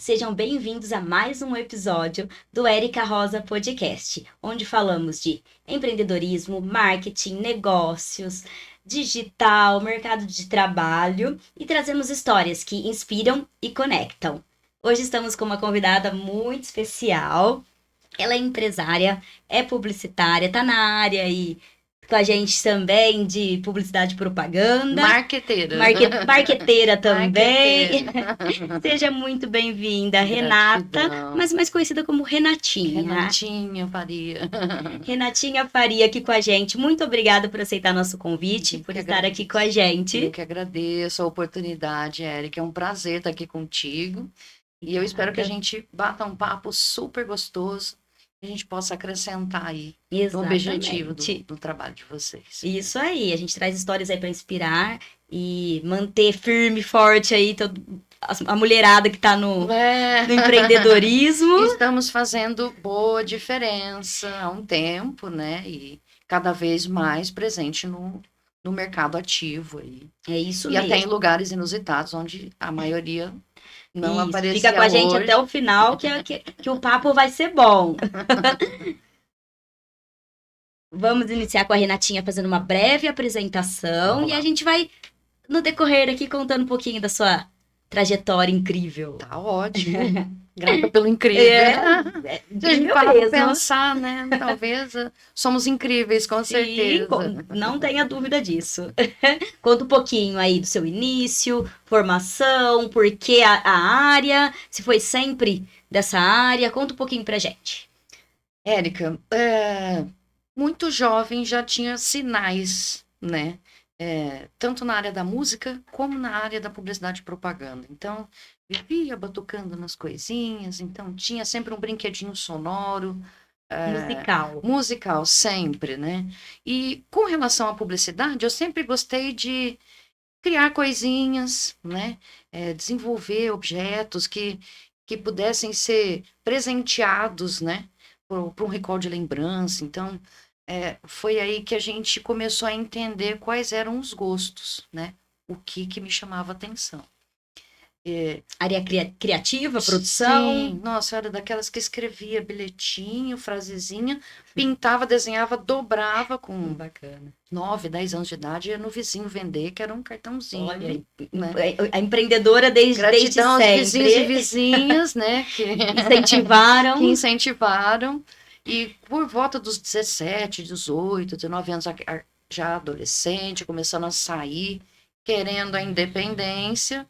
sejam bem-vindos a mais um episódio do Érica Rosa Podcast, onde falamos de empreendedorismo, marketing, negócios, digital, mercado de trabalho e trazemos histórias que inspiram e conectam. Hoje estamos com uma convidada muito especial. Ela é empresária, é publicitária, está na área aí com a gente também de publicidade e propaganda. Marqueteira. Marqueteira também. Marqueteira. Seja muito bem-vinda, Renata, Gratidão. mas mais conhecida como Renatinha. Renatinha Faria. Renatinha Faria aqui com a gente. Muito obrigada por aceitar nosso convite, por estar aqui com a gente. Eu que agradeço a oportunidade, Érica. É um prazer estar aqui contigo. E eu espero que a gente bata um papo super gostoso. Que a gente possa acrescentar aí no objetivo do trabalho de vocês. Isso aí, a gente traz histórias aí para inspirar e manter firme e forte aí a mulherada que está no empreendedorismo. Estamos fazendo boa diferença há um tempo, né? E cada vez mais presente no mercado ativo aí. É isso mesmo. E até em lugares inusitados, onde a maioria não aparecia. Fica com a gente até o final, que o papo vai ser bom. Vamos iniciar com a Renatinha fazendo uma breve apresentação e a gente vai, no decorrer aqui, contando um pouquinho da sua trajetória incrível. Tá ótimo. Grata pelo incrível. Se a gente parar pra pensar, né? Talvez somos incríveis, com certeza. Não tenha dúvida disso. Conta um pouquinho aí do seu início, formação, por que a área, se foi sempre dessa área. Conta um pouquinho pra gente. Érica, muito jovem já tinha sinais, né? Tanto na área da música como na área da publicidade e propaganda. Então, vivia batucando nas coisinhas, então tinha sempre um brinquedinho sonoro. Musical, sempre, né? E com relação à publicidade, eu sempre gostei de criar coisinhas, né? Desenvolver objetos que pudessem ser presenteados, né? Para um recall de lembrança. Então, foi aí que a gente começou a entender quais eram os gostos, né? O que me chamava atenção. Área criativa, produção? Sim, nossa, eu era daquelas que escrevia bilhetinho, frasezinha, pintava, desenhava, dobrava com 9, 10 anos de idade, ia no vizinho vender, que era um cartãozinho. Olha, né? A empreendedora desde Gratidão sempre. Aos vizinhos e vizinhas, né? Que incentivaram. E por volta dos 17, 18, 19 anos, já adolescente, começando a sair, querendo a independência.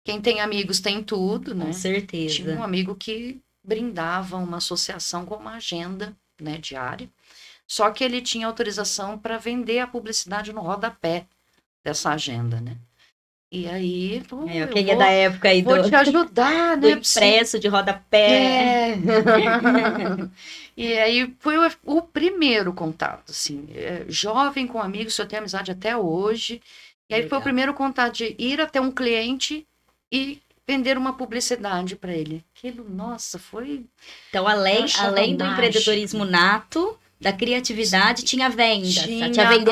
Quem tem amigos tem tudo, né? Com certeza. Tinha um amigo que brindava uma associação com uma agenda, né, diária. Só que ele tinha autorização para vender a publicidade no rodapé dessa agenda, né? E aí, quem é da época aí vou te ajudar, né? Do impresso de rodapé. E aí foi o primeiro contato, assim, jovem com amigos, se eu tenho amizade até hoje. E aí foi o primeiro contato de ir até um cliente e vender uma publicidade para ele. Aquilo, nossa, foi... Então, além do empreendedorismo nato, da criatividade, tinha venda.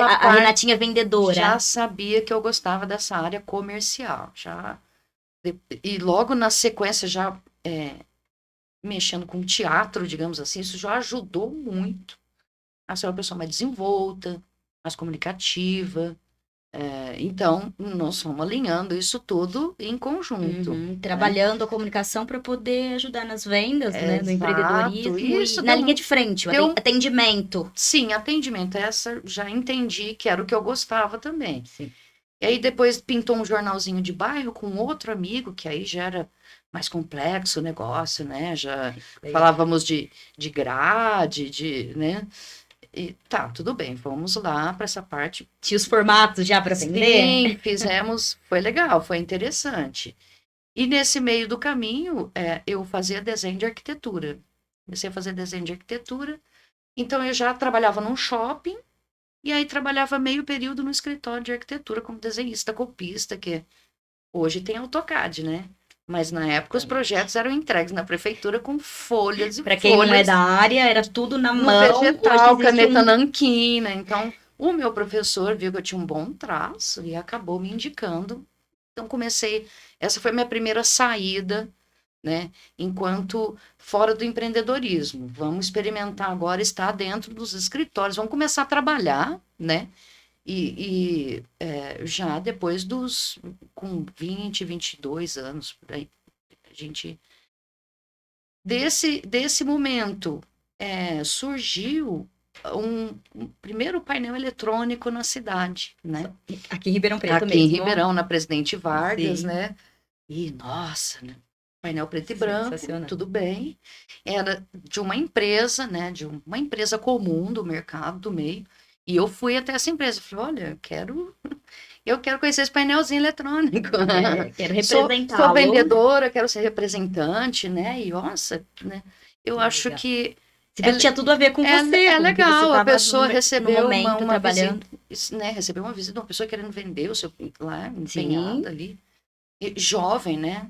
A Renatinha vendedora. Já sabia que eu gostava dessa área comercial. E logo na sequência, já mexendo com teatro, digamos assim, isso já ajudou muito a ser uma pessoa mais desenvolta, mais comunicativa. Então, nós fomos alinhando isso tudo em conjunto. Trabalhando a comunicação para poder ajudar nas vendas, né, no empreendedorismo isso, na linha de frente, atendimento. Sim, atendimento. Essa já entendi que era o que eu gostava também. Sim. E aí depois pintou um jornalzinho de bairro com outro amigo, que aí já era mais complexo o negócio, né? Já falávamos de grade, né? E tá, tudo bem, vamos lá para essa parte. Tinha os formatos já para vender? Sim, fizemos, foi legal, foi interessante. E nesse meio do caminho, eu fazia desenho de arquitetura. Comecei a fazer desenho de arquitetura, então eu já trabalhava num shopping, e aí trabalhava meio período no escritório de arquitetura como desenhista, copista, que hoje tem AutoCAD, né? Mas na época os projetos eram entregues na prefeitura com folhas e folhas. Para quem não é da área, era tudo na mão. Vegetal, caneta nanquina. Então, o meu professor viu que eu tinha um bom traço e acabou me indicando. Então, essa foi minha primeira saída né? Enquanto fora do empreendedorismo. Vamos experimentar agora estar dentro dos escritórios, vamos começar a trabalhar, né? Já depois com 22 anos, por aí, a gente, desse momento, surgiu um primeiro painel eletrônico na cidade, né? Aqui em Ribeirão Preto Aqui mesmo. em Ribeirão, na Presidente Vargas, Sim. né? E, nossa, né? Painel preto e branco, tudo bem. Era de uma empresa, né? De uma empresa comum do mercado, do meio. E eu fui até essa empresa. Falei, olha, eu quero conhecer esse painelzinho eletrônico. Quero Sou representá-lo. vendedora, quero ser representante, né? E, nossa, né? Eu acho Legal. que Tinha tudo a ver com você. é legal. A pessoa no recebeu momento, uma trabalhando. visita, né? Recebeu uma visita de uma pessoa querendo vender o seu lá, Sim. empenhada ali. E jovem, né?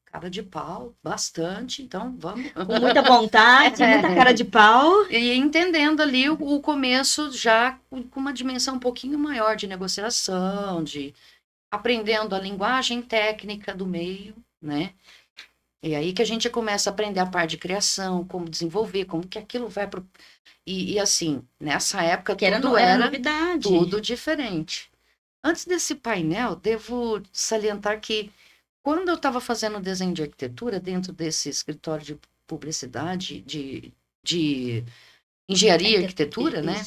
Cara de pau, bastante, então vamos. Com muita vontade, muita cara de pau. E entendendo ali o começo já com uma dimensão um pouquinho maior de negociação, de aprendendo a linguagem técnica do meio, né? E aí que a gente começa a aprender a parte de criação, como desenvolver, como que aquilo vai pro... E assim, nessa época Que tudo era era novidade. tudo diferente. Antes desse painel, devo salientar que quando eu estava fazendo desenho de arquitetura dentro desse escritório de publicidade, de engenharia e arquitetura, né?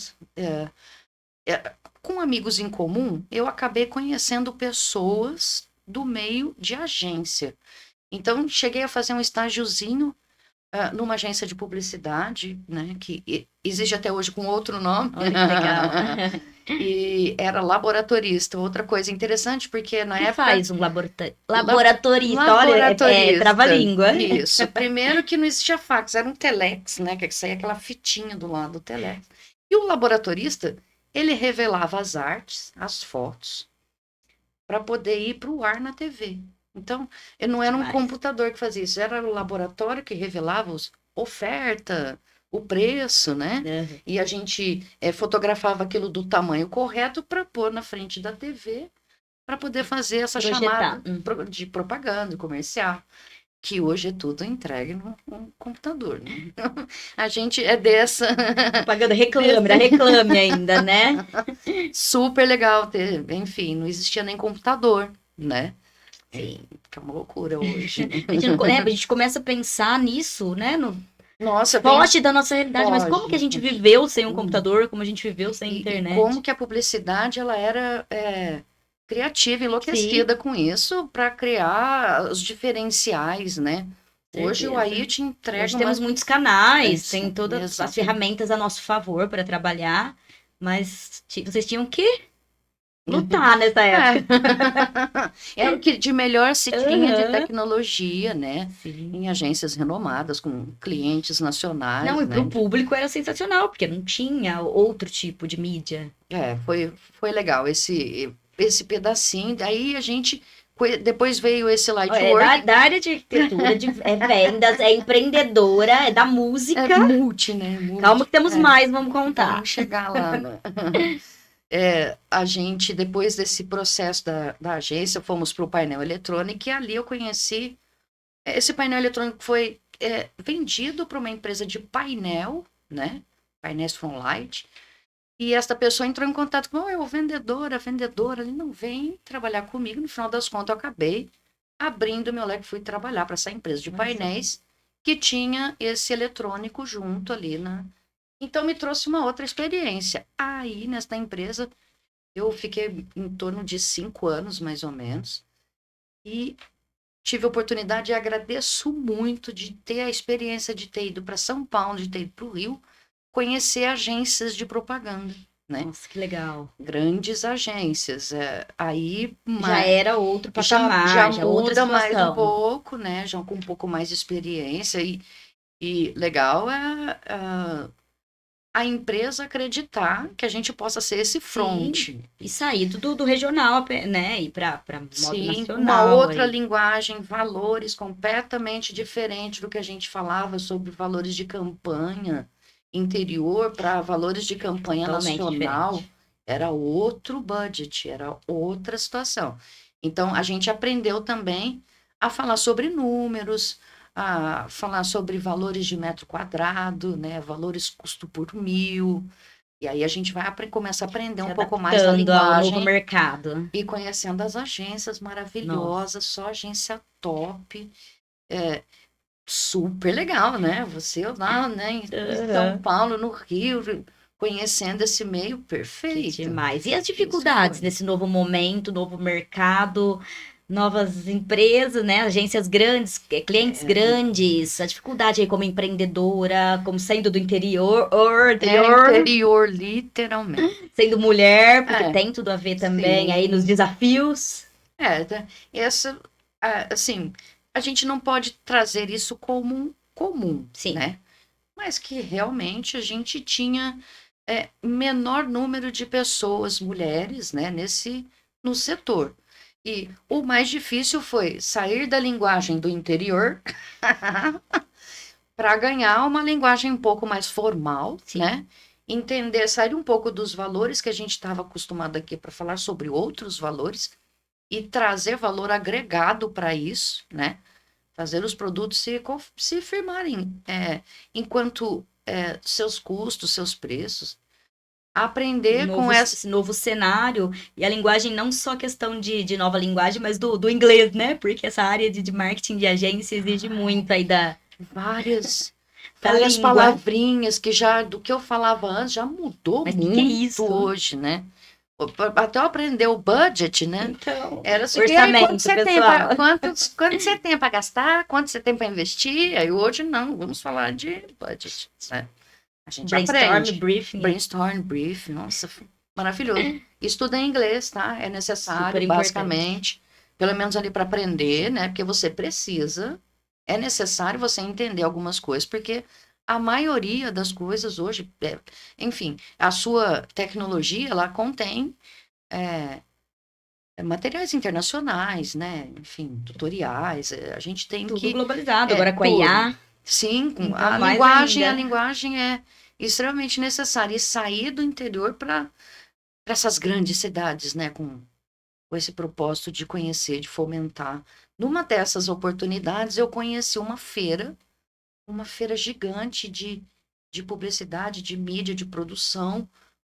Com amigos em comum, eu acabei conhecendo pessoas do meio de agência. Então, cheguei a fazer um estágiozinho numa agência de publicidade, né? Que existe até hoje com outro nome. Olha que legal. E era laboratorista. Outra coisa interessante, porque na época... faz um laboratorista? Olha, trava-língua. Isso. Primeiro que não existia fax, era um telex, né? Que saía aquela fitinha do lado do telex. E o laboratorista, ele revelava as artes, as fotos, para poder ir para o ar na TV. Então, não era um computador que fazia isso, era o laboratório que revelava oferta, o preço, né? Uhum. E a gente fotografava aquilo do tamanho correto para pôr na frente da TV, para poder fazer essa chamada de propaganda comercial, que hoje é tudo entregue no computador, né? A gente é dessa... Propaganda reclame ainda, né? Super legal ter, enfim, não existia nem computador, né? Sim. Que é uma loucura hoje. A gente começa a pensar nisso, né? Nossa, foge da nossa realidade, mas como que a gente viveu sem um computador, como a gente viveu sem internet? E como que a publicidade, ela era criativa, enlouquecida com isso, para criar os diferenciais, né? Hoje o AI te entrega... Hoje temos muitos canais, tem todas as ferramentas a nosso favor para trabalhar, mas vocês tinham que lutar nessa época. Era o que de melhor se tinha de tecnologia, né? Sim. Em agências renomadas, com clientes nacionais. Não, e para o público era sensacional, porque não tinha outro tipo de mídia. Foi legal esse pedacinho. Daí a gente... Depois veio esse Lightwork. Da área de arquitetura, é vendas, é empreendedora, é da música. É multi, né? Calma que temos mais, vamos contar. Vamos chegar lá, né? A gente, depois desse processo da agência, fomos para o painel eletrônico e ali eu conheci... Esse painel eletrônico foi vendido para uma empresa de painel, né? Painéis from Light. E essa pessoa entrou em contato com a vendedora, ele não vem trabalhar comigo. No final das contas, eu acabei abrindo meu leque, fui trabalhar para essa empresa de painéis que tinha esse eletrônico junto ali, né? Então, me trouxe uma outra experiência. Aí, nessa empresa, eu fiquei em torno de 5 anos, mais ou menos. E tive a oportunidade e agradeço muito de ter a experiência de ter ido para São Paulo, de ter ido para o Rio, conhecer agências de propaganda, né? Nossa, que legal. Grandes agências. Aí... Já era outro patamar, já muda mais um pouco, né? Já com um pouco mais de experiência. E legal a empresa acreditar que a gente possa ser esse front. Sim, e sair do regional, né? E para modo nacional. Uma outra linguagem, valores completamente diferentes do que a gente falava sobre valores de campanha interior para valores de campanha nacional. Diferente. Era outro budget, era outra situação. Então, a gente aprendeu também a falar sobre números, a falar sobre valores de metro quadrado, né? Valores custo por mil. E aí a gente vai começar a aprender Se um pouco mais da adaptando ao novo linguagem mercado. e conhecendo as agências Nossa. maravilhosas, só agência top. É, super legal, né? Você lá, né, em São Aham. Paulo, no Rio, conhecendo esse meio Que perfeito. demais. E as Isso dificuldades foi. nesse novo momento, novo mercado, novas empresas, né? Agências grandes, clientes É, grandes, a dificuldade aí como empreendedora, como saindo do interior, é interior, interior, literalmente. sendo mulher, porque É, tem tudo a ver também aí nos sim. desafios. Essa, assim, a gente não pode trazer isso como um comum, Sim, né? Mas que realmente a gente tinha menor número de pessoas, mulheres, né, no setor. E o mais difícil foi sair da linguagem do interior para ganhar uma linguagem um pouco mais formal, sim. né? Entender, sair um pouco dos valores que a gente estava acostumado aqui para falar sobre outros valores e trazer valor agregado para isso, né? Fazer os produtos se firmarem enquanto seus custos, seus preços. Aprender com essa. Esse novo cenário e a linguagem, não só questão de nova linguagem, mas do inglês, né? Porque essa área de marketing de agência exige muito aí Várias, da várias língua. palavrinhas que já, do que eu falava antes, já mudou Mas o que, que é muito isso? hoje, né? Até eu aprender o budget, né? Então, Era assim, e aí, quanto orçamento, você tem para pessoal. quanto você tem para gastar? Quanto você tem para investir? Aí hoje não, vamos falar de budget, né? A gente Brainstorm, aprende. briefing, Brainstorm, brief, nossa, maravilhoso. Estuda em inglês, tá? É super necessário, importante. basicamente, pelo menos ali para aprender, né? Porque você precisa, é necessário você entender algumas coisas, porque a maioria das coisas hoje, enfim, a sua tecnologia, ela contém é, materiais internacionais, né? Enfim, tutoriais, a gente tem Tudo que globalizado, agora com a tudo. IA, Sim, então mais a ainda. linguagem é extremamente necessária. E sair do interior para essas grandes cidades, né? Com esse propósito de conhecer, de fomentar. Numa dessas oportunidades, eu conheci uma feira gigante de publicidade, de mídia, de produção,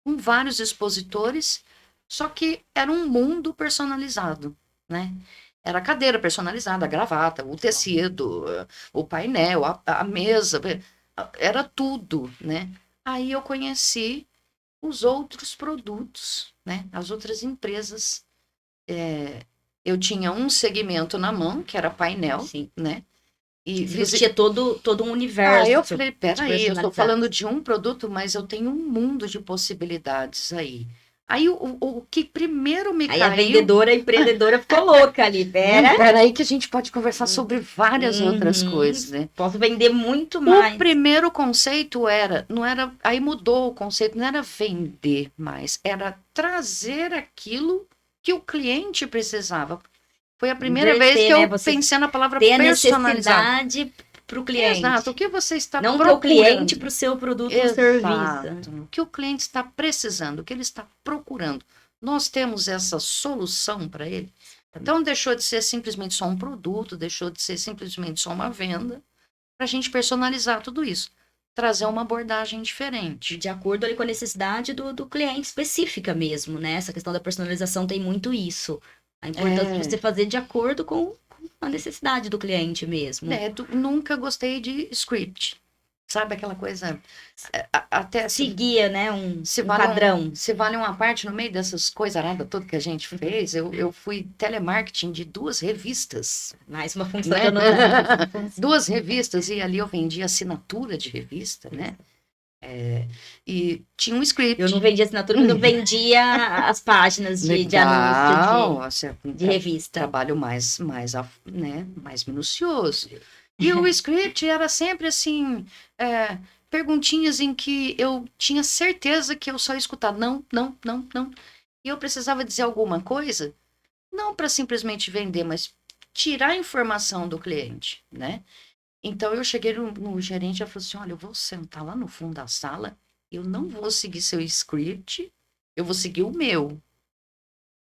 com vários expositores, só que era um mundo personalizado, né? Era a cadeira personalizada, a gravata, o tecido, o painel, a mesa, era tudo, né? Aí eu conheci os outros produtos, né? As outras empresas. Eu tinha um segmento na mão, que era painel, Sim. né? E Existia todo um Aí universo eu falei, de peraí, eu estou personalizar. falando de um produto, mas eu tenho um mundo de possibilidades aí. Aí o que primeiro me Aí a caiu, vendedora, a empreendedora ficou louca ali, não, pera. peraí que a gente pode conversar sobre várias outras Uhum. coisas, né? Posso vender muito O mais. primeiro conceito não era, aí mudou o conceito, não era vender mais, era trazer aquilo que o cliente precisava. Foi a primeira vez que Inverter, né? eu Você pensei na palavra ter a personalizado. necessidade para o Exato, o cliente. que você está Não ter o cliente procurando? para o seu produto ou serviço. Exato. O que o cliente está precisando, o que ele está procurando. Nós temos essa solução para ele. Então, deixou de ser simplesmente só um produto, deixou de ser simplesmente só uma venda, para a gente personalizar tudo isso. Trazer uma abordagem diferente. De acordo ali com a necessidade do cliente específica mesmo, né? Essa questão da personalização tem muito isso. A importância de você É, fazer de acordo com a necessidade do cliente mesmo. nunca gostei de script. Sabe aquela coisa? Até Seguia, né? Um padrão. se vale uma parte no meio dessas coisas aradas tudo que a gente fez, eu fui telemarketing de duas revistas, Mais uma função que né? eu não tenho. Duas revistas, e ali eu vendia assinatura de revista, né? E tinha um Eu não script. vendia assinatura, mas eu vendia as páginas de anúncio Legal, assim, de revista. trabalho né, mais minucioso. E o script era sempre assim, perguntinhas em que eu tinha certeza que eu só ia escutar não, não, não, não. E eu precisava dizer alguma coisa, não para simplesmente vender, mas tirar a informação do cliente, né? Então eu cheguei no gerente e falei assim: olha, eu vou sentar lá no fundo da sala, eu não vou seguir seu script, eu vou seguir o meu,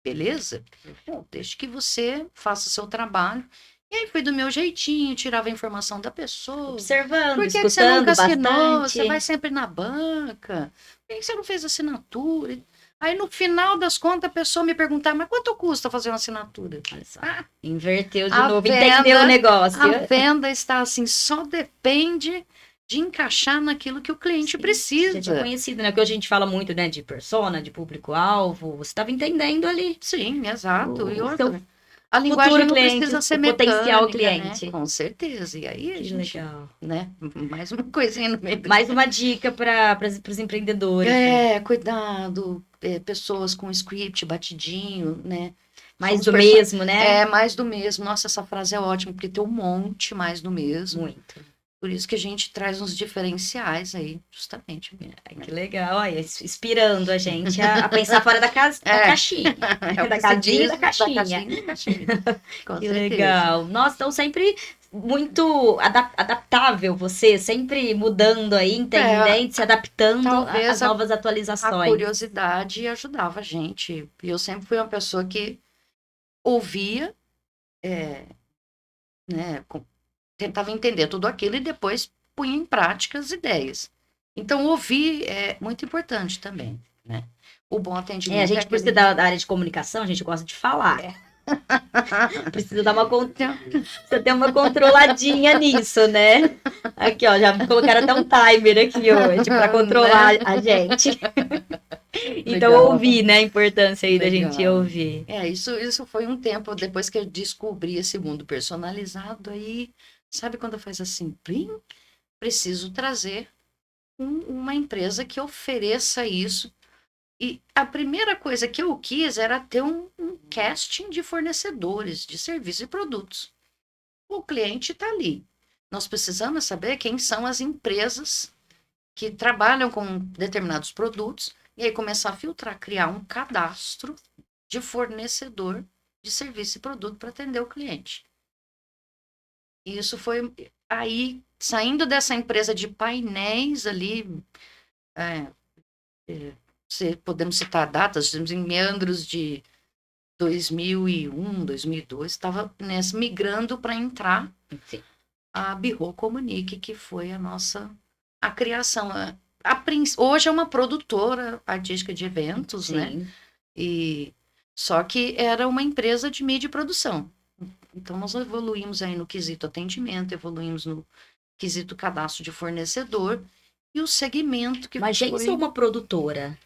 beleza? Bom, desde que você faça seu trabalho. E aí fui do meu jeitinho, tirava a informação da pessoa. Observando, Por que que você nunca escutando assinou? bastante. Você vai sempre na banca. Por que que você não fez assinatura? Aí, no final das contas, a pessoa me perguntava, mas quanto custa fazer uma assinatura? Olha só, Ah, inverteu de a novo, entendeu o venda, negócio. a venda está assim, só depende de encaixar naquilo que o cliente Sim, você já tinha precisa. conhecido, né? Porque hoje a gente fala muito, né, de persona, de público-alvo. Você estava entendendo ali Sim, exato. E o seu outra, a linguagem futuro não cliente, precisa ser o potencial mecânica, né? cliente. Com certeza. E aí a Que gente, legal. né? Mais uma coisinha no meio do... Mais uma dica para os empreendedores, né? Cuidado, pessoas com script batidinho, né? Mais Somos do mesmo, né? mais do mesmo. Nossa, essa frase é ótima, porque tem um monte mais do mesmo. Muito. Por isso que a gente traz uns diferenciais aí, justamente. Ai, que legal, olha, inspirando a gente a pensar fora da caixinha. É o Da que se casinha e diz, da da caixinha. caixinha, da caixinha. Com Que certeza. legal. Nossa, então sempre muito adaptável você, sempre mudando aí, É, entendendo, se adaptando às talvez novas a atualizações. curiosidade ajudava a gente. E eu sempre fui uma pessoa que ouvia, é, né, tentava entender tudo aquilo e depois punha em prática as ideias. Então, ouvir é muito importante também, né? O bom É, a atendimento é gente, por ser aquele... da área de comunicação, a gente gosta de falar. Precisa dar uma, Então, precisa ter uma controladinha nisso, né? Aqui, ó, já colocaram até um timer aqui hoje para né? controlar a gente. Então, Legal, ouvir, né? A importância aí da gente legal. ouvir. Isso foi um tempo depois que eu descobri esse mundo personalizado. Aí, sabe quando faz assim, plim? Preciso trazer uma empresa que ofereça isso. E a primeira coisa que eu quis era ter um casting de fornecedores de serviços e produtos. O cliente está ali. Nós precisamos saber quem são as empresas que trabalham com determinados produtos e aí começar a filtrar, criar um cadastro de fornecedor de serviço e produto para atender o cliente. E isso foi aí, saindo dessa empresa de painéis ali, é, podemos citar datas, em meandros de 2001, 2002, estava migrando para entrar Sim. a Birro Comunique, que foi a criação. Hoje é uma produtora artística de eventos, né? Sim. E só que era uma empresa de mídia e produção. Então nós evoluímos aí no quesito atendimento, evoluímos no quesito cadastro de fornecedor e o segmento que Uma agência ou foi... uma produtora?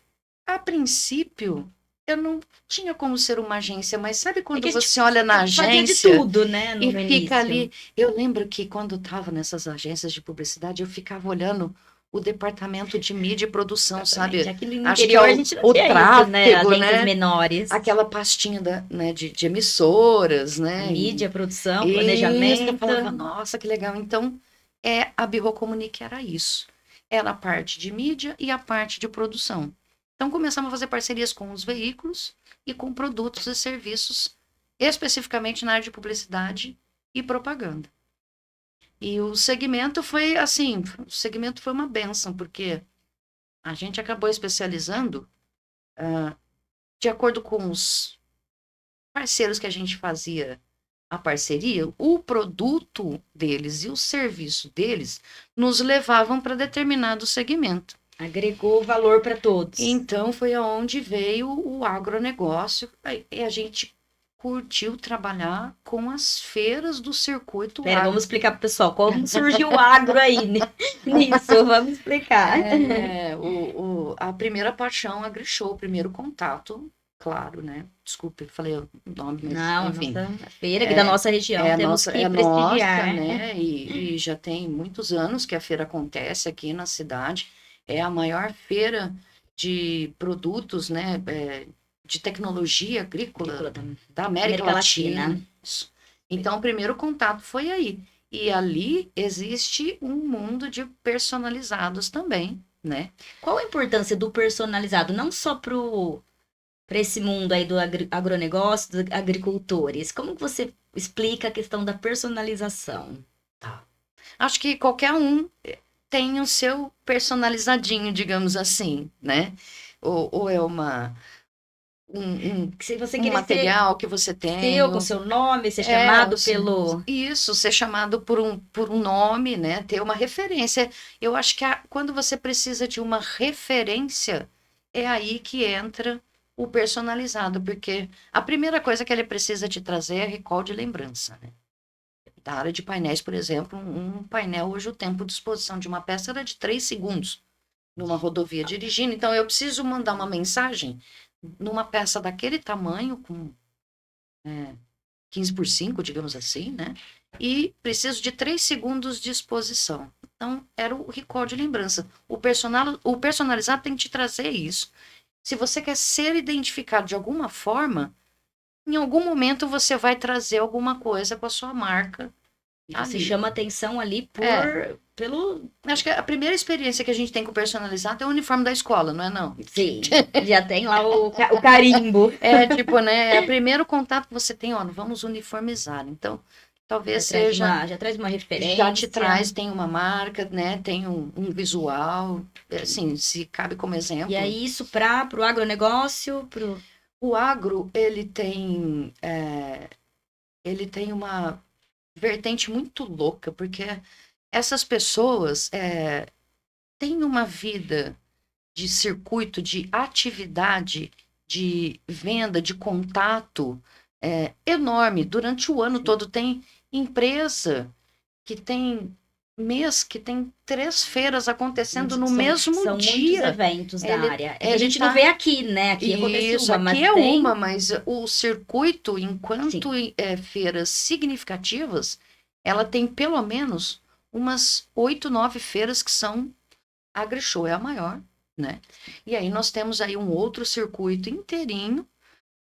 A princípio, eu não tinha como ser uma agência, mas sabe É que quando a gente você olha na fazia de agência tudo, né, no e fica início. ali? Eu lembro que quando eu estava nessas agências de publicidade, eu ficava olhando o departamento de mídia e produção, Exatamente. sabe? Aqui no Acho que é interior a gente não o tinha isso, né? tráfego, Agências né? menores. Aquela pastinha né, de emissoras, A né? mídia, a produção, E isso, eu planejamento. falava, nossa, que legal. Então, a Birro Comunique era isso. Era a parte de mídia e a parte de produção. Então, começamos a fazer parcerias com os veículos e com produtos e serviços, especificamente na área de publicidade e propaganda. E o segmento foi assim, o segmento foi uma benção, porque a gente acabou especializando de acordo com os parceiros que a gente fazia a parceria, o produto deles e o serviço deles nos levavam para determinado segmento. Agregou valor para todos. Então foi aonde veio o agronegócio e a gente curtiu trabalhar com as feiras do circuito Pera, agro. vamos explicar pro pessoal como surgiu o agro aí nisso. Vamos explicar. A primeira paixão AgriShow, o primeiro contato, claro, né? Desculpe, falei o nome, mas Não, a enfim. nossa feira aqui da nossa região, temos que É nossa, prestigiar. né? E já tem muitos anos que a feira acontece aqui na cidade. É a maior feira de produtos, né? De tecnologia agrícola da América Latina. Isso. Então, o primeiro contato foi aí. E ali existe um mundo de personalizados também, né? Qual a importância do personalizado, não só para esse mundo aí do agronegócio, dos agricultores? Como que você explica a questão da personalização? Tá. Acho que qualquer um tem o seu personalizadinho, digamos assim, né? Ou é Se você um querer material que você tem. seu, com seu nome, ser chamado pelo... Isso, ser chamado por um nome, né? Ter uma referência. Eu acho que quando você precisa de uma referência, é aí que entra o personalizado, porque a primeira coisa que ele precisa te trazer é recall de lembrança, né? Da área de painéis, por exemplo, um painel, hoje o tempo de exposição de uma peça era de 3 segundos numa rodovia dirigindo. Então, eu preciso mandar uma mensagem numa peça daquele tamanho, com 15 por 5, digamos assim, né? E preciso de 3 segundos de exposição. Então, era o recall de lembrança. O personalizado tem que te trazer isso. Se você quer ser identificado de alguma forma, em algum momento você vai trazer alguma coisa com a sua marca. Você chama atenção ali pelo... Acho que a primeira experiência que a gente tem com personalizado é o uniforme da escola, não é não? Sim, já tem lá o carimbo. É tipo, né? É o primeiro contato que você tem, ó, vamos uniformizar. Então, talvez seja... Já traz uma referência. Já te traz, tem uma marca, né? Tem um visual, assim, se cabe como exemplo. E aí isso para o agronegócio, O agro, ele tem uma vertente muito louca, porque essas pessoas têm uma vida de circuito, de atividade, de venda, de contato enorme. Durante o ano todo tem empresa que tem mês que tem 3 feiras acontecendo no mesmo dia. São muitos eventos da área. É que a gente não vê aqui, né? Aqui acontece uma, mas aqui mas o circuito, enquanto feiras significativas, ela tem pelo menos umas 8, 9 feiras que são AgriShow, é a maior, né? E aí nós temos aí um outro circuito inteirinho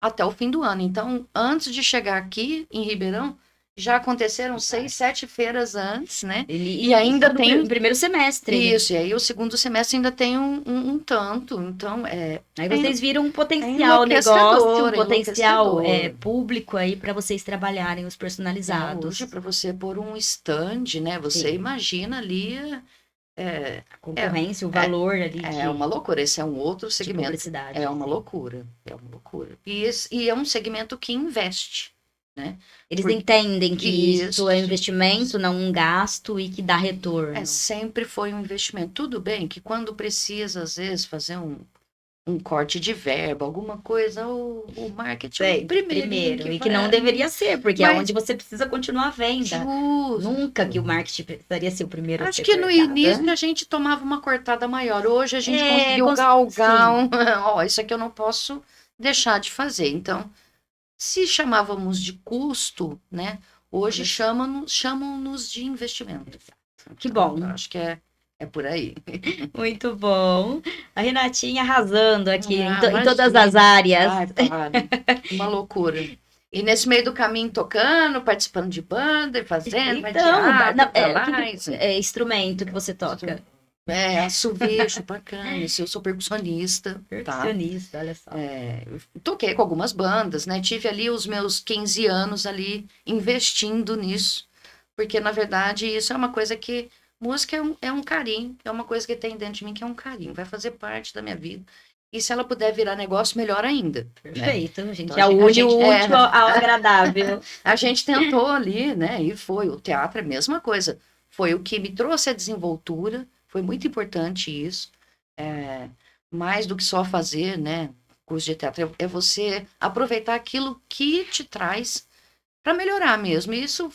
até o fim do ano. Então, antes de chegar aqui em Ribeirão, já aconteceram 6, 7 feiras antes, né? E ainda tem o primeiro semestre. Isso, e aí o segundo semestre ainda tem um tanto. Então, aí vocês viram um potencial negócio, um potencial público aí para vocês trabalharem os personalizados. Hoje, para você pôr um stand, né? Você imagina ali... a concorrência, o valor ali. É uma loucura. Esse é um outro segmento. É uma loucura. É uma loucura. E é um segmento que investe, né? Eles entendem que isso é um investimento, não um gasto e que dá retorno. Sempre foi um investimento. Tudo bem que quando precisa, às vezes, fazer um corte de verba, alguma coisa, o marketing é o primeiro. E que não deveria ser, porque é onde você precisa continuar a venda. Nunca que o marketing precisaria ser o primeiro a ser Acho que no início a gente tomava uma cortada maior. Hoje a gente conseguiu galgar isso aqui eu não posso deixar de fazer. Então, se chamávamos de custo, né? Hoje chamam-nos de investimento. Que bom. Então, acho que é por aí. Muito bom. A Renatinha arrasando aqui em todas as áreas. Ai, uma loucura. E nesse meio do caminho tocando, participando de banda e fazendo, instrumento que você toca. Assovio, bacana. Eu sou percussionista. Percussionista, olha só. Toquei com algumas bandas, né? Tive ali os meus 15 anos ali investindo nisso. Porque, na verdade, isso é uma coisa que... Música é um carinho, é uma coisa que tem dentro de mim que é um carinho. Vai fazer parte da minha vida. E se ela puder virar negócio, melhor ainda. Perfeito, né? A gente então, une o útil ao agradável. A gente tentou ali, né? E foi. O teatro é a mesma coisa. Foi o que me trouxe a desenvoltura. Foi muito importante isso. Mais do que só fazer, né? Curso de teatro. É você aproveitar aquilo que te traz para melhorar mesmo. E isso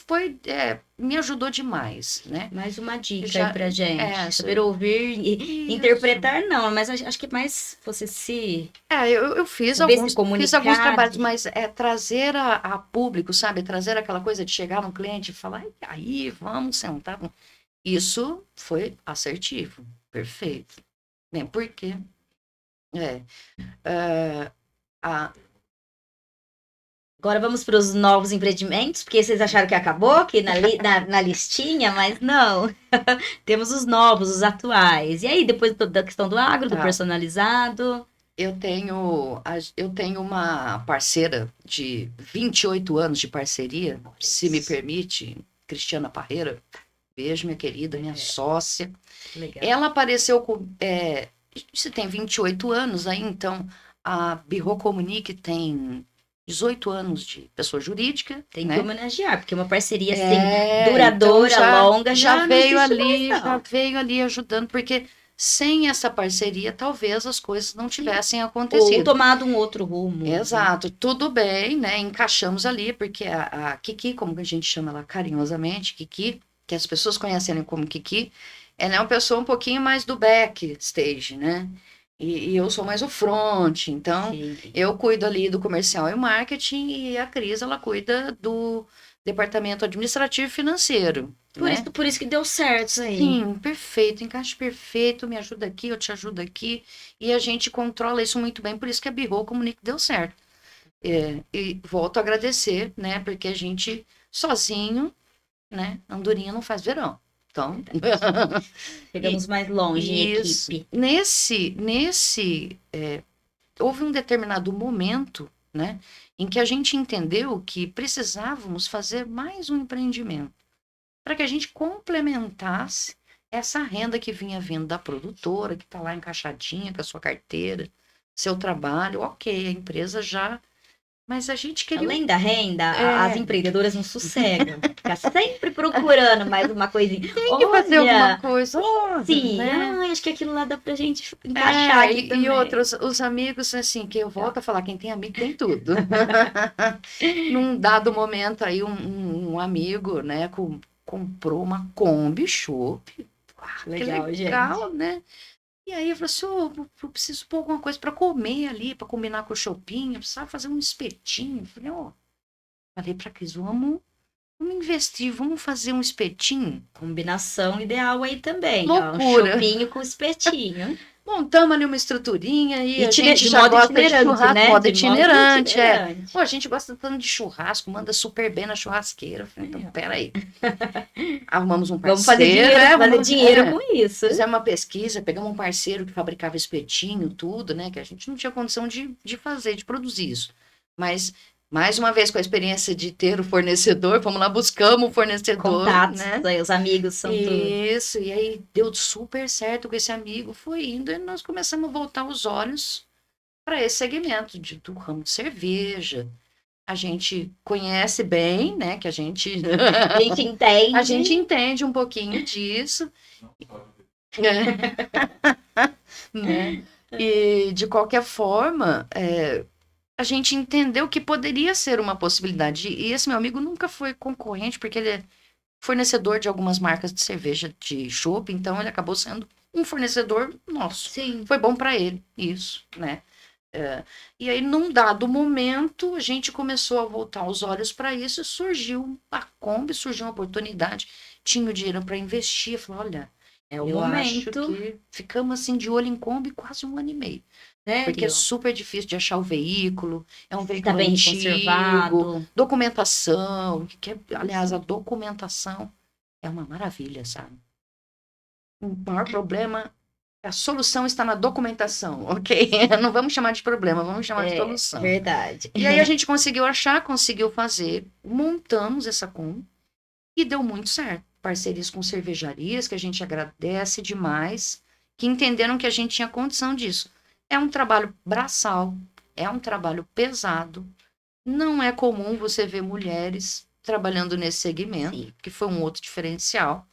me ajudou demais, né? Mais uma dica aí pra gente. Saber ouvir e interpretar, não. Mas acho que mais você se... eu fiz alguns trabalhos, mas trazer a público, sabe? Trazer aquela coisa de chegar no cliente e falar, aí, vamos sentar. Isso foi assertivo. Perfeito. Por quê? Agora vamos para os novos empreendimentos, porque vocês acharam que acabou aqui na listinha, mas não. Temos os novos, os atuais. E aí, depois da questão do agro, do personalizado? Eu tenho uma parceira de 28 anos de parceria, se me permite, Cristiana Parreira. Beijo, minha querida, minha sócia. Legal. Ela apareceu com... você tem 28 anos aí, então... A Birro Comunique tem 18 anos de pessoa jurídica. Tem né? que homenagear, porque uma parceria assim, duradoura, então longa, já não veio existe ali, mais, já não. veio ali ajudando, porque sem essa parceria, talvez as coisas não tivessem Ou acontecido. tomado um outro rumo. Exato, tudo bem, né? Encaixamos ali, porque a Kiki, como a gente chama ela carinhosamente, Kiki, que as pessoas conhecem ela como Kiki, ela é uma pessoa um pouquinho mais do backstage, né? E eu sou mais o front, então Sim. eu cuido ali do comercial e marketing e a Cris, ela cuida do departamento administrativo e financeiro, né? Por isso que deu certo isso aí. Sim, perfeito, encaixe perfeito, me ajuda aqui, eu te ajudo aqui, e a gente controla isso muito bem, por isso que a Birro Comunique deu certo. E volto a agradecer, né, porque a gente sozinho, né, andorinha não faz verão. Então, Chegamos mais longe em isso, equipe. houve um determinado momento, né, em que a gente entendeu que precisávamos fazer mais um empreendimento para que a gente complementasse essa renda que vinha vindo da produtora, que está lá encaixadinha com a sua carteira, seu trabalho, ok, a empresa já. Mas a gente queria. Além da renda, as É, empreendedoras não sossegam. Ficar sempre procurando mais uma coisinha. tem que fazer alguma Olha, coisa, sim, né? ai, acho que aquilo lá dá pra gente encaixar aqui E também. outros, os amigos, assim, que eu volto a falar, quem tem amigo tem tudo. Num dado momento aí, um amigo, né, comprou uma Kombi Chopp. Que Legal, legal, né? E aí eu falei assim, eu preciso pôr alguma coisa para comer ali, para combinar com o chopinho, eu precisava fazer um espetinho. Eu falei, falei pra Cris, vamos investir, vamos fazer um espetinho. Combinação ideal aí também, ó. Um Loucura. chopinho com espetinho. Montamos ali uma estruturinha e a Itine- gente de já modo gosta de itinerante, churrasco, né? modo De modo itinerante, itinerante. Pô, a gente gosta tanto de churrasco, manda super bem na churrasqueira. Eu falei, então, peraí. Arrumamos um parceiro. Vamos fazer dinheiro, fazer dinheiro com isso. Fizemos uma pesquisa, pegamos um parceiro que fabricava espetinho, tudo, né? Que a gente não tinha condição de fazer, de produzir isso. Mas, mais uma vez, com a experiência de ter o fornecedor, fomos lá, buscamos o fornecedor, Contatos, né? aí, os amigos são tudo. Isso, e aí deu super certo com esse amigo, foi indo, e nós começamos a voltar os olhos para esse segmento do ramo de cerveja. A gente conhece bem, né? Que a gente A gente entende. a gente entende um pouquinho disso. Né? E, de qualquer forma, a gente entendeu que poderia ser uma possibilidade. E esse meu amigo nunca foi concorrente, porque ele é fornecedor de algumas marcas de cerveja de chopp, então ele acabou sendo um fornecedor nosso. Sim. Foi bom para ele, isso, né? E aí, num dado momento, a gente começou a voltar os olhos para isso, e surgiu a Kombi, surgiu uma oportunidade, tinha o dinheiro para investir, eu falei, olha, É o eu acho momento. que ficamos assim de olho em Kombi quase 1 ano e meio. Porque é Sério? super difícil de achar o veículo, é um veículo Tá bem antigo, conservado. documentação, aliás, a documentação é uma maravilha, sabe? O maior problema, a solução está na documentação, ok? Não vamos chamar de problema, vamos chamar de solução. Verdade. E aí a gente conseguiu achar, conseguiu fazer, montamos essa Kombi e deu muito certo. Parcerias com cervejarias, que a gente agradece demais, que entenderam que a gente tinha condição disso. É um trabalho braçal, é um trabalho pesado. Não é comum você ver mulheres trabalhando nesse segmento, Sim. que foi um outro diferencial.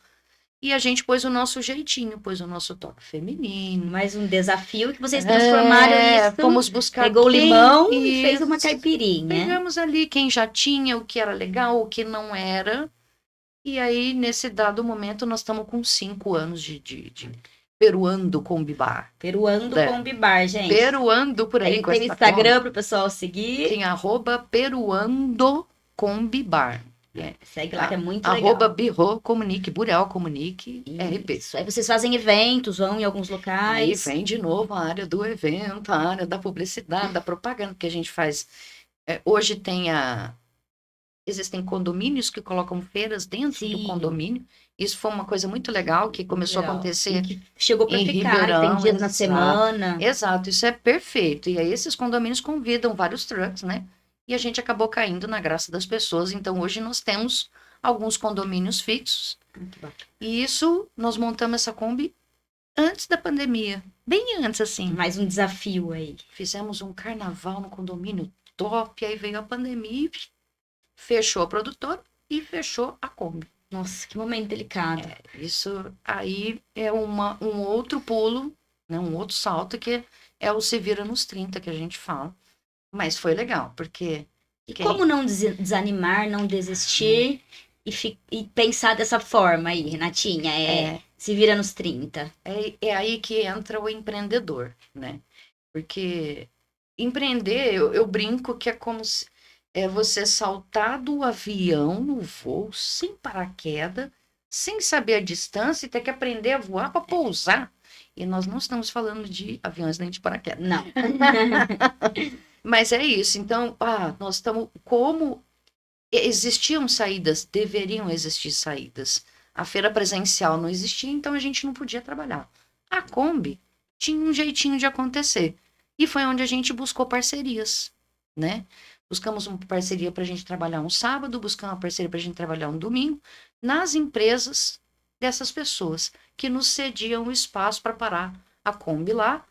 E a gente pôs o nosso jeitinho, pôs o nosso toque feminino. Mais um desafio que vocês transformaram isso. Fomos buscar Pegou o quem- limão e fez uma Isso. caipirinha. Pegamos ali quem já tinha, o que era legal, o que não era. E aí, nesse dado momento, nós estamos com 5 anos de peruando Kombi Bar. Peruando É. Kombi Bar, gente. Peruando por aí Tem, com tem essa Instagram Kombi. pro pessoal seguir. Tem @peruando Kombi Bar. Segue lá que é muito legal. @birro comunique, Burel comunique, RP. Isso. Aí vocês fazem eventos, vão em alguns Aí locais. vem de novo a área do evento, a área da publicidade, da propaganda que a gente faz. Hoje existem condomínios que colocam feiras dentro Sim. do condomínio. Isso foi uma coisa muito legal que começou a acontecer. E que chegou para em ficar, Ribeirão, tem dias na exato. semana. Exato, isso é perfeito. E aí esses condomínios convidam vários trucks, né? E a gente acabou caindo na graça das pessoas. Então hoje nós temos alguns condomínios fixos. Muito bacana. E isso, nós montamos essa Kombi antes da pandemia. bem antes, assim. Mais um desafio aí. Fizemos um carnaval no condomínio top, aí veio a pandemia, fechou a produtora e fechou a Kombi. Nossa, que momento delicado. Isso aí é um outro pulo, né? Um outro salto que é o se vira nos 30 que a gente fala. Mas foi legal, porque E quem como não desanimar, não desistir e pensar dessa forma aí, Renatinha? Se vira nos 30. é aí que entra o empreendedor, né? Porque empreender, eu brinco que é como se é você saltar do avião no voo sem paraquedas, sem saber a distância e ter que aprender a voar para pousar. E nós não estamos falando de aviões nem de paraquedas. Não. Mas é isso. Então, nós estamos. Como existiam saídas, deveriam existir saídas. A feira presencial não existia, então a gente não podia trabalhar. A Kombi tinha um jeitinho de acontecer. E foi onde a gente buscou parcerias, né? Buscamos uma parceria para a gente trabalhar um sábado, buscamos uma parceria para a gente trabalhar um domingo, nas empresas dessas pessoas que nos cediam o espaço para parar a Kombi lá.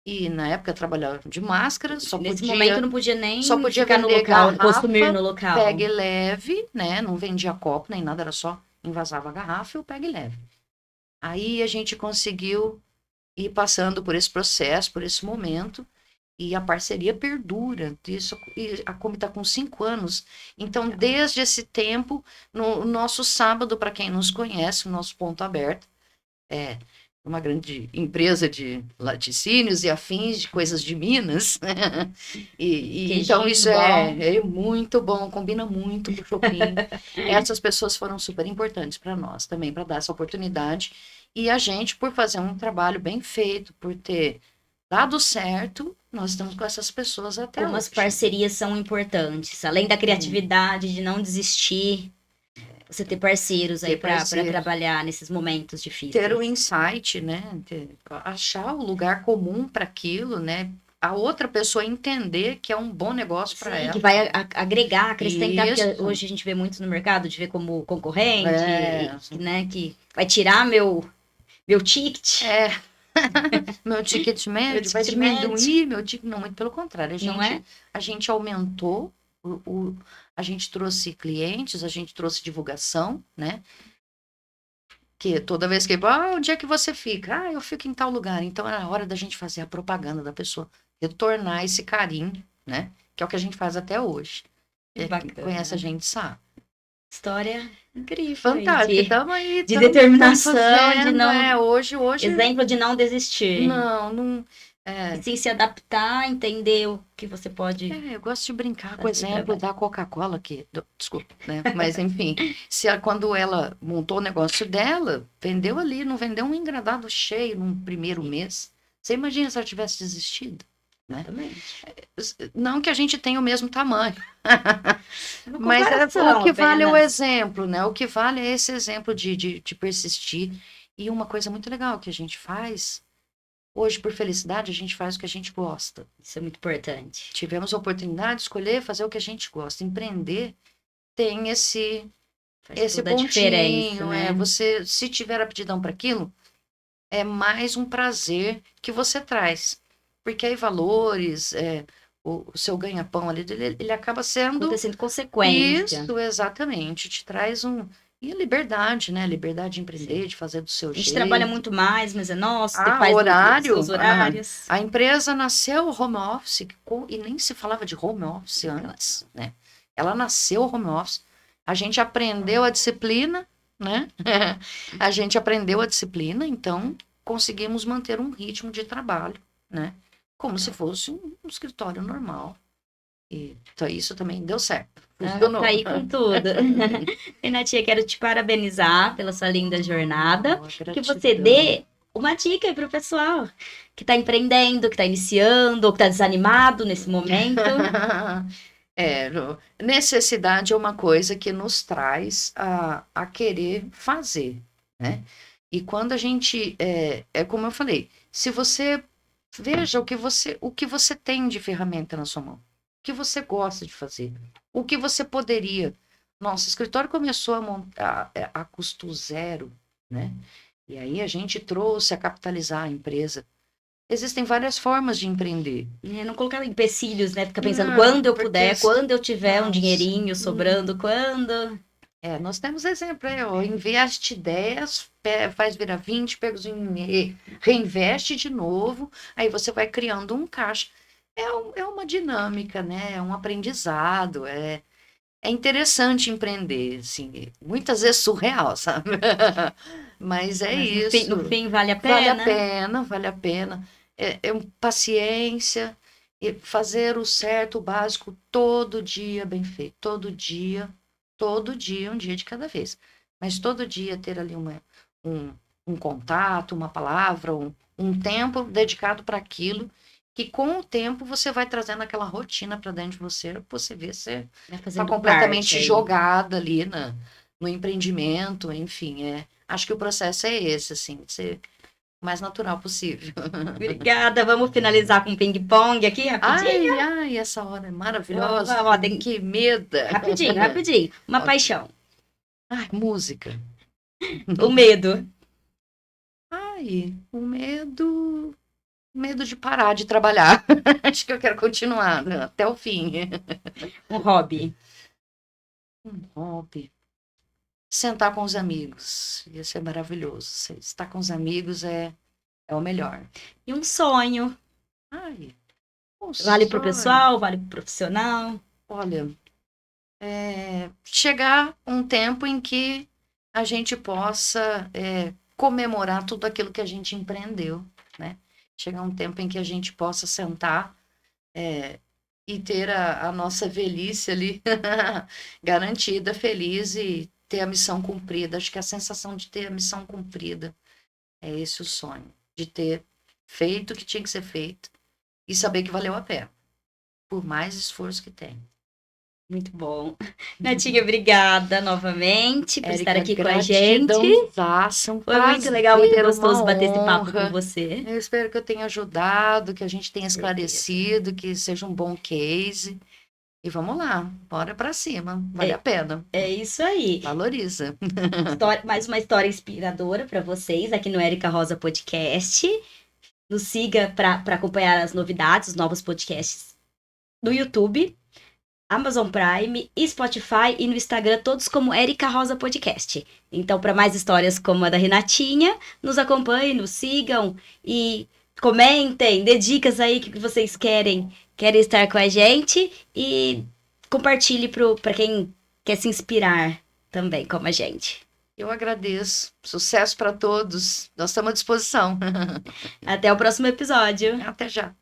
E na época eu trabalhava de máscara, Nesse momento não podia nem só podia ficar no vender local, garrafa, consumir no local. pega e leve, né? Não vendia copo nem nada, era só envasava a garrafa e o pega e leve. Aí a gente conseguiu ir passando por esse processo, por esse momento, e a parceria perdura. Isso, e a Kombi está com 5 anos. Então, desde esse tempo, no nosso sábado, para quem nos conhece, o nosso ponto aberto, é uma grande empresa de laticínios e afins, de coisas de Minas. Então, isso é muito bom, combina muito com o shopping. Essas pessoas foram super importantes para nós também, para dar essa oportunidade. E a gente, por fazer um trabalho bem feito, por ter dado certo, nós estamos com essas pessoas até Como hoje. as parcerias são importantes, além da criatividade, de não desistir, você ter parceiros aí para trabalhar nesses momentos difíceis. Ter o insight, né? Achar o lugar comum para aquilo, né? A outra pessoa entender que é um bom negócio para ela. Que vai agregar, acrescentar, porque hoje a gente vê muito no mercado, de ver como concorrente, né? Que vai tirar meu ticket. Meu ticket médio vai diminuir, meu ticket não, muito pelo contrário. A gente aumentou, a gente trouxe clientes, a gente trouxe divulgação, né? Que toda vez que, onde é que você fica? Eu fico em tal lugar. Então, era a hora da gente fazer a propaganda da pessoa, retornar esse carinho, né? Que é o que a gente faz até hoje. Quem conhece a gente sabe. História incrível. Fantástica. Estamos aí. De determinação, fazendo, de não... hoje... Exemplo de não desistir. Não... E sim se adaptar, entender o que você pode... eu gosto de brincar com o exemplo da Coca-Cola, desculpa, né? Mas, enfim, quando ela montou o negócio dela, vendeu ali, não vendeu um engradado cheio no primeiro mês. Você imagina se ela tivesse desistido? Né? Não que a gente tenha o mesmo tamanho. Mas o que vale é o exemplo, né? O que vale é esse exemplo de persistir. E uma coisa muito legal que a gente faz... Hoje, por felicidade, a gente faz o que a gente gosta. Isso é muito importante. Tivemos a oportunidade de escolher fazer o que a gente gosta. Empreender tem esse pontinho. Né? Você, se tiver aptidão para aquilo, é mais um prazer que você traz. Porque aí valores, o seu ganha-pão ali, ele acaba sendo... Acontecendo consequência. Isso, exatamente. Te traz E a liberdade, né? Liberdade de empreender, de fazer do seu jeito. A gente trabalha muito mais, mas é nosso. Faz os horários. A empresa nasceu home office, e nem se falava de home office antes, né? Ela nasceu home office. A gente aprendeu a disciplina, né? A gente aprendeu a disciplina, então conseguimos manter um ritmo de trabalho, né? Como se fosse um escritório normal. E então, isso também deu certo. Tá aí com tudo. Renatinha, quero te parabenizar pela sua linda jornada. Que você dê uma dica aí pro pessoal que tá empreendendo, que tá iniciando, ou que tá desanimado nesse momento. Necessidade é uma coisa que nos traz a querer fazer, né? E quando a gente... É como eu falei, se você... Veja o que você tem de ferramenta na sua mão. O que você gosta de fazer. O que você poderia. Nosso escritório começou a montar a custo zero, né? E aí a gente trouxe a capitalizar a empresa existem várias formas de empreender. Não colocar empecilhos, né? Ficar pensando Não, quando eu porque puder, quando eu tiver um nossa, dinheirinho sobrando, quando. nós temos exemplo aí, ó, investe 10, faz virar 20, pega os reinveste de novo, aí você vai criando um caixa. É uma dinâmica, né? É um aprendizado, é interessante empreender, assim, muitas vezes surreal, sabe? Mas é Mas isso. no fim vale a Vale a pena. pena, vale a pena. Paciência e fazer o certo, o básico, todo dia bem feito. Todo dia, um dia de cada vez. Mas todo dia ter ali um, um contato, uma palavra, um tempo dedicado para aquilo, que com o tempo você vai trazendo aquela rotina para dentro de você vê você Vai está fazendo parte completamente aí. jogada ali no empreendimento, enfim, acho que o processo é esse, assim, de ser o mais natural possível. Obrigada. Vamos finalizar com ping-pong aqui, rapidinho. Ai, essa hora é Vamos, maravilhosa. vamos, ó, Que medo. rapidinho, rapidinho. Uma Ok. paixão. Ai, música. O medo. Ai, medo de parar de trabalhar. Acho que eu quero continuar, né, até o fim. Um hobby. Um hobby. Sentar com os amigos. Isso é maravilhoso. Estar com os amigos é o melhor. E um sonho. Ai, um Vale pro sonho. pessoal, vale pro profissional. Olha, chegar um tempo em que a gente possa comemorar tudo aquilo que a gente empreendeu, né? Chegar um tempo em que a gente possa sentar e ter a nossa velhice ali garantida, feliz e ter a missão cumprida. Acho que a sensação de ter a missão cumprida é esse o sonho, de ter feito o que tinha que ser feito e saber que valeu a pena, por mais esforço que tem. Muito bom. Natinha, obrigada novamente por estar Érica, aqui com a gente. gratidãozaça, um Foi muito legal, muito prazer, uma gostoso bater esse papo com honra. você. Eu espero que eu tenha ajudado, que a gente tenha Certeza. esclarecido, que seja um bom case. E vamos lá, bora pra cima, vale a pena. É isso aí. Valoriza. Mais uma história inspiradora para vocês aqui no Érica Rosa Podcast. Nos siga para acompanhar as novidades, os novos podcasts no YouTube, Amazon Prime e Spotify e no Instagram, todos como Érica Rosa Podcast. Então, para mais histórias como a da Renatinha, nos acompanhem, nos sigam e comentem, dê dicas aí que vocês querem estar com a gente e compartilhe para quem quer se inspirar também como a gente. Eu agradeço. Sucesso para todos. Nós estamos à disposição. Até o próximo episódio. Até já.